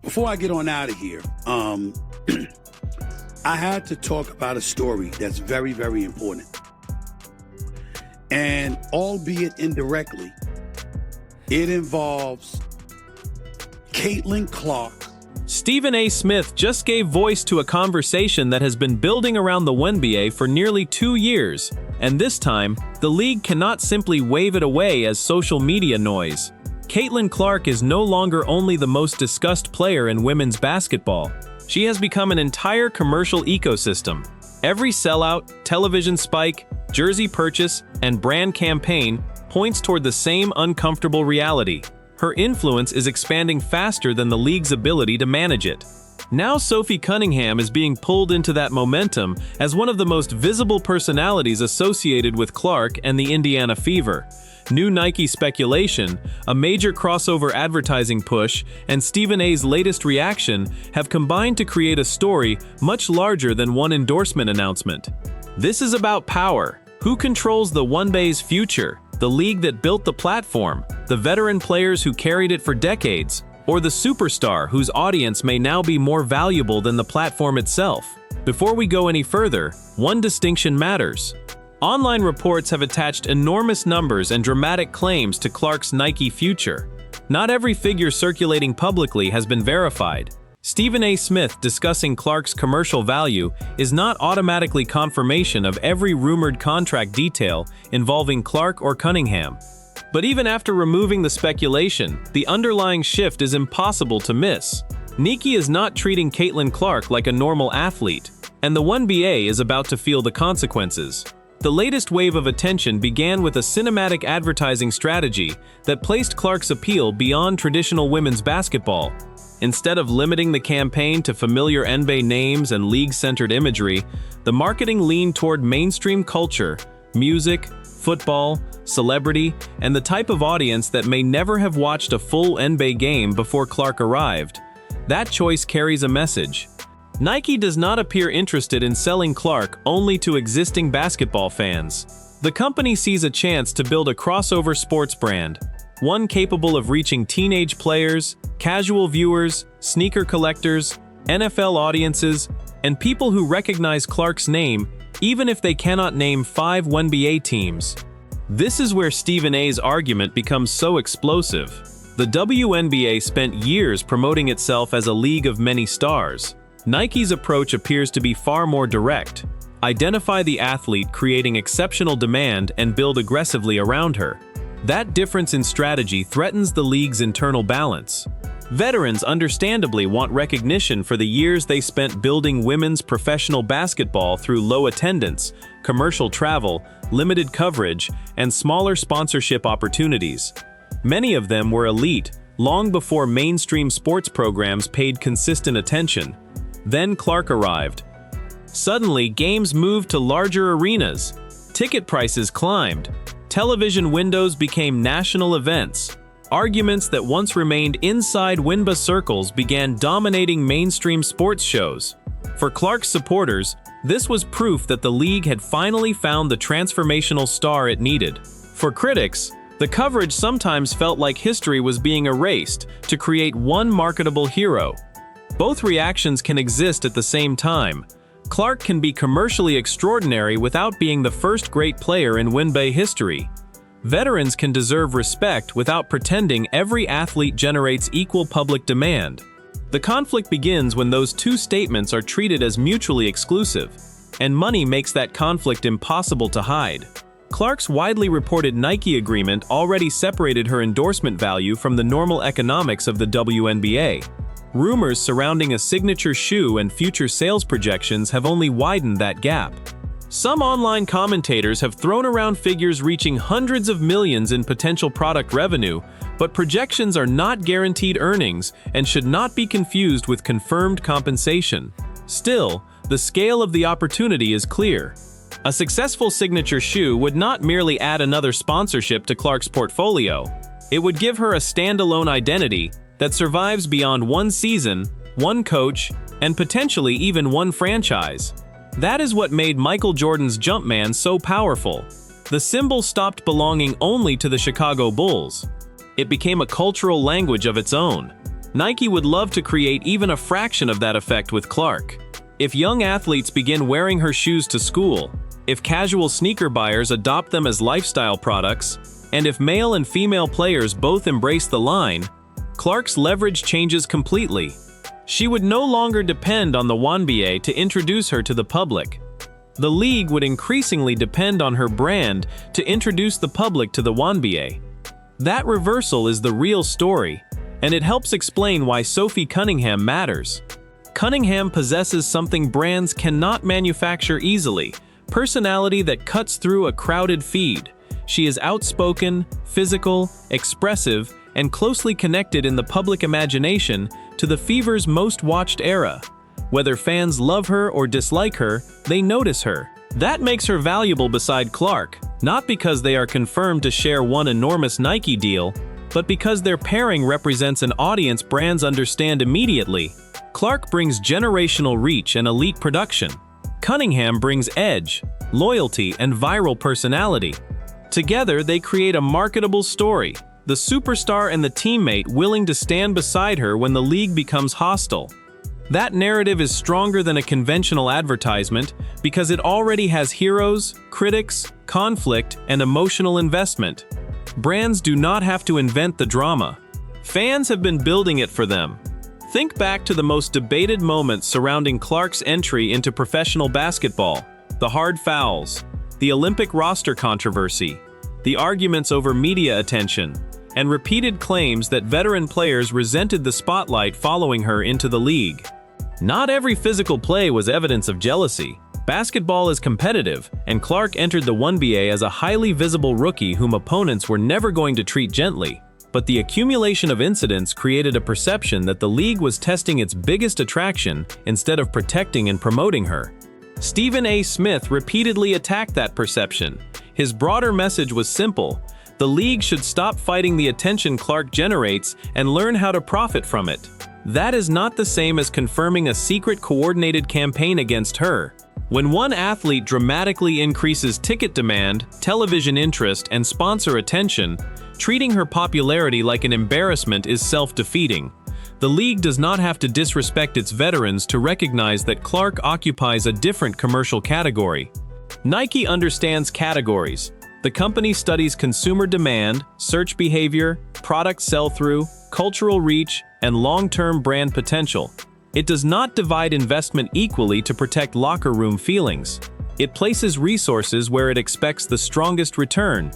Before I get on out of here, I had to talk about a story that's very, very important. And albeit indirectly, it involves Caitlin Clark. Stephen A. Smith just gave voice to a conversation that has been building around the Wnba for nearly 2 years, and this time, the league cannot simply wave it away as social media noise. Caitlin Clark is no longer only the most discussed player in women's basketball. She has become an entire commercial ecosystem. Every sellout, television spike, jersey purchase, and brand campaign points toward the same uncomfortable reality. Her influence is expanding faster than the league's ability to manage it. Now Sophie Cunningham is being pulled into that momentum as one of the most visible personalities associated with Clark and the Indiana Fever. New Nike speculation, a major crossover advertising push, and Stephen A's latest reaction have combined to create a story much larger than one endorsement announcement. This is about power. Who controls the Wnba's future? The league that built the platform, the veteran players who carried it for decades, or the superstar whose audience may now be more valuable than the platform itself? Before we go any further, one distinction matters. Online reports have attached enormous numbers and dramatic claims to Clark's Nike future. Not every figure circulating publicly has been verified. Stephen A. Smith discussing Clark's commercial value is not automatically confirmation of every rumored contract detail involving Clark or Cunningham. But even after removing the speculation, the underlying shift is impossible to miss. Nike is not treating Caitlin Clark like a normal athlete, and the Wnba is about to feel the consequences. The latest wave of attention began with a cinematic advertising strategy that placed Clark's appeal beyond traditional women's basketball. Instead of limiting the campaign to familiar Wnba names and league-centered imagery, the marketing leaned toward mainstream culture, music, football, celebrity, and the type of audience that may never have watched a full Wnba game before Clark arrived. That choice carries a message. Nike does not appear interested in selling Clark only to existing basketball fans. The company sees a chance to build a crossover sports brand, one capable of reaching teenage players, casual viewers, sneaker collectors, NFL audiences, and people who recognize Clark's name even if they cannot name 5 Wnba teams. This is where Stephen A's argument becomes so explosive. The Wnba spent years promoting itself as a league of many stars. Nike's approach appears to be far more direct. Identify the athlete creating exceptional demand and build aggressively around her. That difference in strategy threatens the league's internal balance. Veterans understandably want recognition for the years they spent building women's professional basketball through low attendance, commercial travel, limited coverage, and smaller sponsorship opportunities. Many of them were elite, long before mainstream sports programs paid consistent attention. Then Clark arrived. Suddenly, games moved to larger arenas. Ticket prices climbed. Television windows became national events. Arguments that once remained inside Wnba circles began dominating mainstream sports shows. For Clark's supporters, this was proof that the league had finally found the transformational star it needed. For critics, the coverage sometimes felt like history was being erased to create one marketable hero. Both reactions can exist at the same time. Clark can be commercially extraordinary without being the first great player in Wnba history. Veterans can deserve respect without pretending every athlete generates equal public demand. The conflict begins when those two statements are treated as mutually exclusive, and money makes that conflict impossible to hide. Clark's widely reported Nike agreement already separated her endorsement value from the normal economics of the Wnba. Rumors surrounding a signature shoe and future sales projections have only widened that gap. Some online commentators have thrown around figures reaching hundreds of millions in potential product revenue, but projections are not guaranteed earnings and should not be confused with confirmed compensation. Still, the scale of the opportunity is clear. A successful signature shoe would not merely add another sponsorship to Clark's portfolio. It would give her a standalone identity that survives beyond one season, one coach, and potentially even one franchise. That is what made Michael Jordan's Jumpman so powerful. The symbol stopped belonging only to the Chicago Bulls. It became a cultural language of its own. Nike would love to create even a fraction of that effect with Clark. If young athletes begin wearing her shoes to school, if casual sneaker buyers adopt them as lifestyle products, and if male and female players both embrace the line, Clark's leverage changes completely. She would no longer depend on the Wnba to introduce her to the public. The league would increasingly depend on her brand to introduce the public to the Wnba. That reversal is the real story, and it helps explain why Sophie Cunningham matters. Cunningham possesses something brands cannot manufacture easily: personality that cuts through a crowded feed. She is outspoken, physical, expressive, and closely connected in the public imagination to the Fever's most watched era. Whether fans love her or dislike her, they notice her. That makes her valuable beside Clark, not because they are confirmed to share one enormous Nike deal, but because their pairing represents an audience brands understand immediately. Clark brings generational reach and elite production. Cunningham brings edge, loyalty, and viral personality. Together, they create a marketable story: the superstar and the teammate willing to stand beside her when the league becomes hostile. That narrative is stronger than a conventional advertisement because it already has heroes, critics, conflict, and emotional investment. Brands do not have to invent the drama. Fans have been building it for them. Think back to the most debated moments surrounding Clark's entry into professional basketball: the hard fouls, the Olympic roster controversy, the arguments over media attention, and repeated claims that veteran players resented the spotlight following her into the league. Not every physical play was evidence of jealousy. Basketball is competitive, and Clark entered the Wnba as a highly visible rookie whom opponents were never going to treat gently. But the accumulation of incidents created a perception that the league was testing its biggest attraction instead of protecting and promoting her. Stephen A. Smith repeatedly attacked that perception. His broader message was simple: the league should stop fighting the attention Clark generates and learn how to profit from it. That is not the same as confirming a secret coordinated campaign against her. When one athlete dramatically increases ticket demand, television interest, and sponsor attention, treating her popularity like an embarrassment is self-defeating. The league does not have to disrespect its veterans to recognize that Clark occupies a different commercial category. Nike understands categories. The company studies consumer demand, search behavior, product sell-through, cultural reach, and long-term brand potential. It does not divide investment equally to protect locker room feelings. It places resources where it expects the strongest return.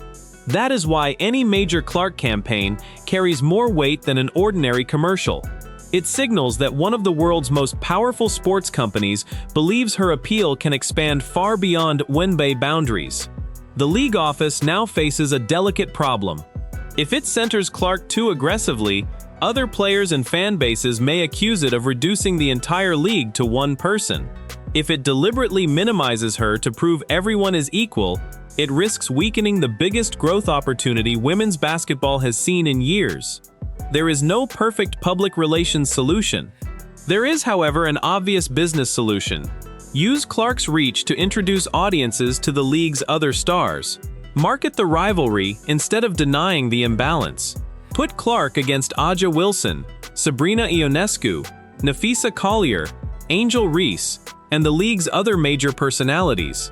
That is why any major Clark campaign carries more weight than an ordinary commercial. It signals that one of the world's most powerful sports companies believes her appeal can expand far beyond Wnba boundaries. The league office now faces a delicate problem. If it centers Clark too aggressively, other players and fan bases may accuse it of reducing the entire league to one person. If it deliberately minimizes her to prove everyone is equal, it risks weakening the biggest growth opportunity women's basketball has seen in years. There is no perfect public relations solution. There is, however, an obvious business solution. Use Clark's reach to introduce audiences to the league's other stars. Market the rivalry instead of denying the imbalance. Put Clark against Aja Wilson, Sabrina Ionescu, Nafisa Collier, Angel Reese, and the league's other major personalities.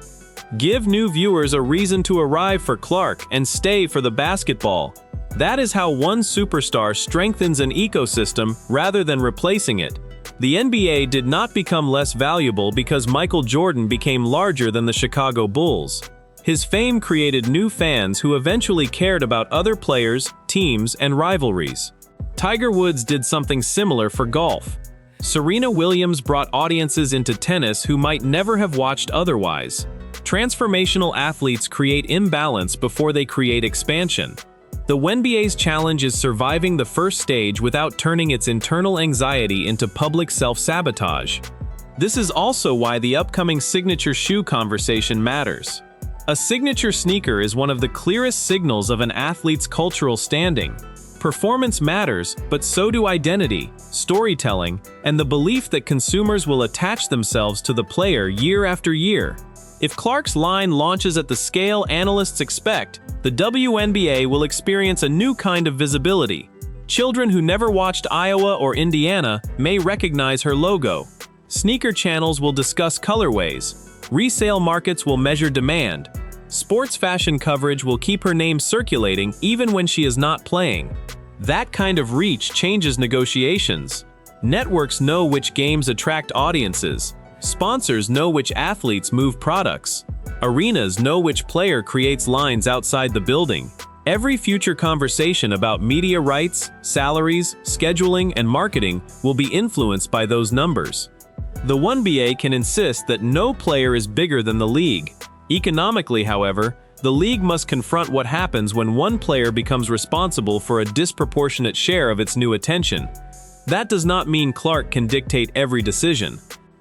Give new viewers a reason to arrive for Clark and stay for the basketball. That is how one superstar strengthens an ecosystem rather than replacing it. The NBA did not become less valuable because Michael Jordan became larger than the Chicago Bulls. His fame created new fans who eventually cared about other players, teams, and rivalries. Tiger Woods did something similar for golf. Serena Williams brought audiences into tennis who might never have watched otherwise. Transformational athletes create imbalance before they create expansion. The Wnba's challenge is surviving the first stage without turning its internal anxiety into public self-sabotage. This is also why the upcoming signature shoe conversation matters. A signature sneaker is one of the clearest signals of an athlete's cultural standing. Performance matters, but so do identity, storytelling, and the belief that consumers will attach themselves to the player year after year. If Clark's line launches at the scale analysts expect, the WNBA will experience a new kind of visibility. Children who never watched Iowa or Indiana may recognize her logo. Sneaker channels will discuss colorways. Resale markets will measure demand. Sports fashion coverage will keep her name circulating even when she is not playing. That kind of reach changes negotiations. Networks know which games attract audiences. Sponsors know which athletes move products. Arenas know which player creates lines outside the building. Every future conversation about media rights, salaries, scheduling, and marketing will be influenced by those numbers. The Wnba can insist that no player is bigger than the league. Economically, however, the league must confront what happens when one player becomes responsible for a disproportionate share of its new attention. That does not mean Clark can dictate every decision.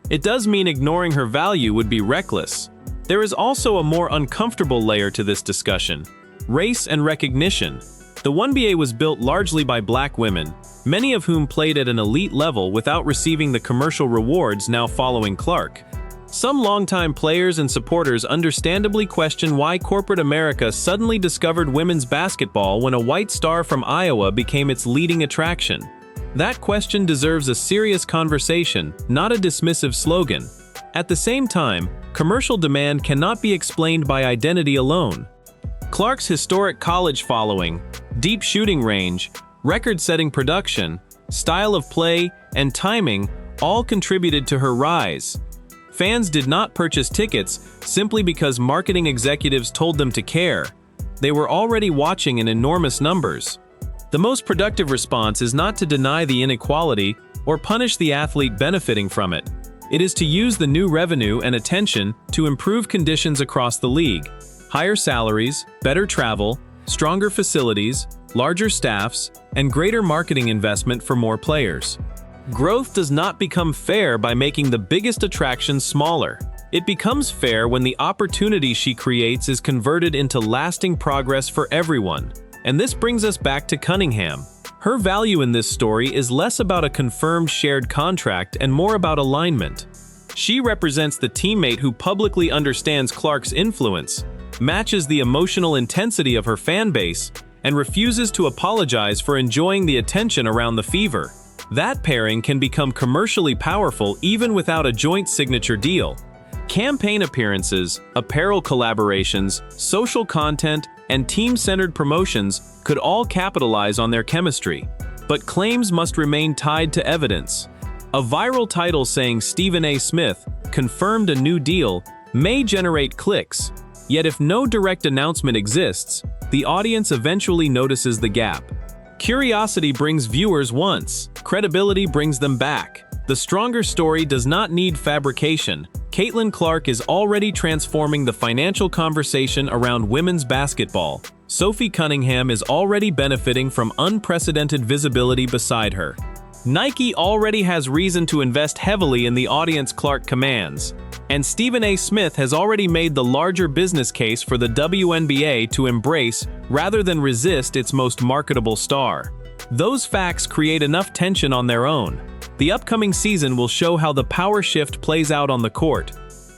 It does mean ignoring her value would be reckless. There is also a more uncomfortable layer to this discussion: race and recognition. The Wnba was built largely by black women, many of whom played at an elite level without receiving the commercial rewards now following Clark. Some longtime players and supporters understandably question why corporate America suddenly discovered women's basketball when a white star from Iowa became its leading attraction. That question deserves a serious conversation, not a dismissive slogan. At the same time, commercial demand cannot be explained by identity alone. Clark's historic college following, deep shooting range, record-setting production, style of play, and timing all contributed to her rise. Fans did not purchase tickets simply because marketing executives told them to care. They were already watching in enormous numbers. The most productive response is not to deny the inequality or punish the athlete benefiting from it. It is to use the new revenue and attention to improve conditions across the league. Higher salaries, better travel, stronger facilities, larger staffs, and greater marketing investment for more players. Growth does not become fair by making the biggest attraction smaller. It becomes fair when the opportunity she creates is converted into lasting progress for everyone. And this brings us back to Cunningham. Her value in this story is less about a confirmed shared contract and more about alignment. She represents the teammate who publicly understands Clark's influence, matches the emotional intensity of her fan base, and refuses to apologize for enjoying the attention around the fever. That pairing can become commercially powerful even without a joint signature deal. Campaign appearances, apparel collaborations, social content, and team-centered promotions could all capitalize on their chemistry. But claims must remain tied to evidence. A viral title saying Stephen A. Smith confirmed a new deal may generate clicks, yet if no direct announcement exists, the audience eventually notices the gap. Curiosity brings viewers once, credibility brings them back. The stronger story does not need fabrication. Caitlin Clark is already transforming the financial conversation around women's basketball. Sophie Cunningham is already benefiting from unprecedented visibility beside her. Nike already has reason to invest heavily in the audience Clark commands. And Stephen A. Smith has already made the larger business case for the Wnba to embrace rather than resist its most marketable star. Those facts create enough tension on their own. The upcoming season will show how the power shift plays out on the court.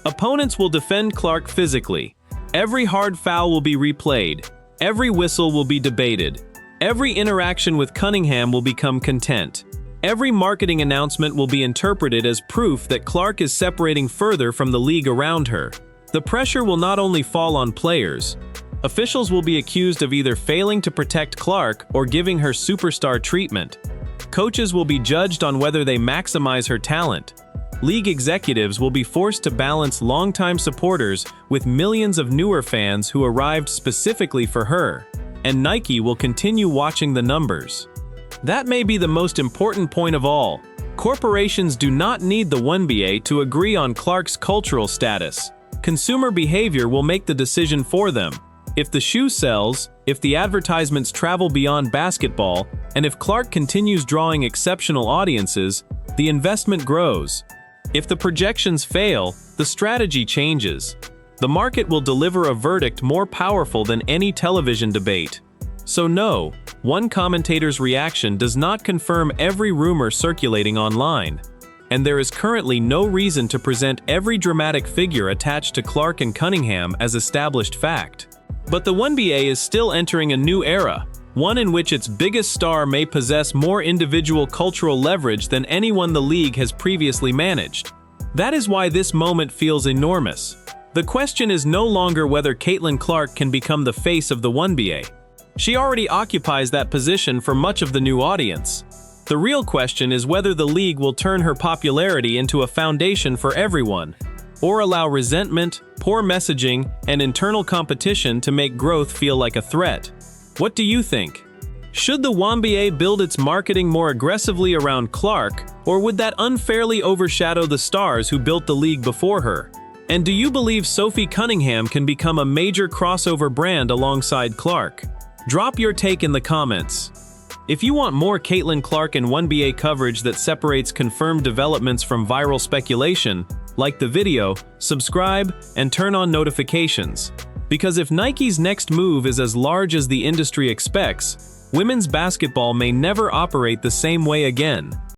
Opponents will defend Clark physically. Every hard foul will be replayed. Every whistle will be debated. Every interaction with Cunningham will become content. Every marketing announcement will be interpreted as proof that Clark is separating further from the league around her. The pressure will not only fall on players. Officials will be accused of either failing to protect Clark or giving her superstar treatment. Coaches will be judged on whether they maximize her talent. League executives will be forced to balance longtime supporters with millions of newer fans who arrived specifically for her. And Nike will continue watching the numbers. That may be the most important point of all. Corporations do not need the Wnba to agree on Clark's cultural status. Consumer behavior will make the decision for them. If the shoe sells, if the advertisements travel beyond basketball, and if Clark continues drawing exceptional audiences, the investment grows. If the projections fail, the strategy changes. The market will deliver a verdict more powerful than any television debate. So no, one commentator's reaction does not confirm every rumor circulating online. And there is currently no reason to present every dramatic figure attached to Clark and Cunningham as established fact. But the Wnba is still entering a new era, one in which its biggest star may possess more individual cultural leverage than anyone the league has previously managed. That is why this moment feels enormous. The question is no longer whether Caitlin Clark can become the face of the Wnba. She already occupies that position for much of the new audience. The real question is whether the league will turn her popularity into a foundation for everyone, or allow resentment, poor messaging, and internal competition to make growth feel like a threat. What do you think? Should the Wnba build its marketing more aggressively around Clark, or would that unfairly overshadow the stars who built the league before her? And do you believe Sophie Cunningham can become a major crossover brand alongside Clark? Drop your take in the comments. If you want more Caitlin Clark and Wnba coverage that separates confirmed developments from viral speculation, like the video, subscribe, and turn on notifications. Because if Nike's next move is as large as the industry expects, women's basketball may never operate the same way again.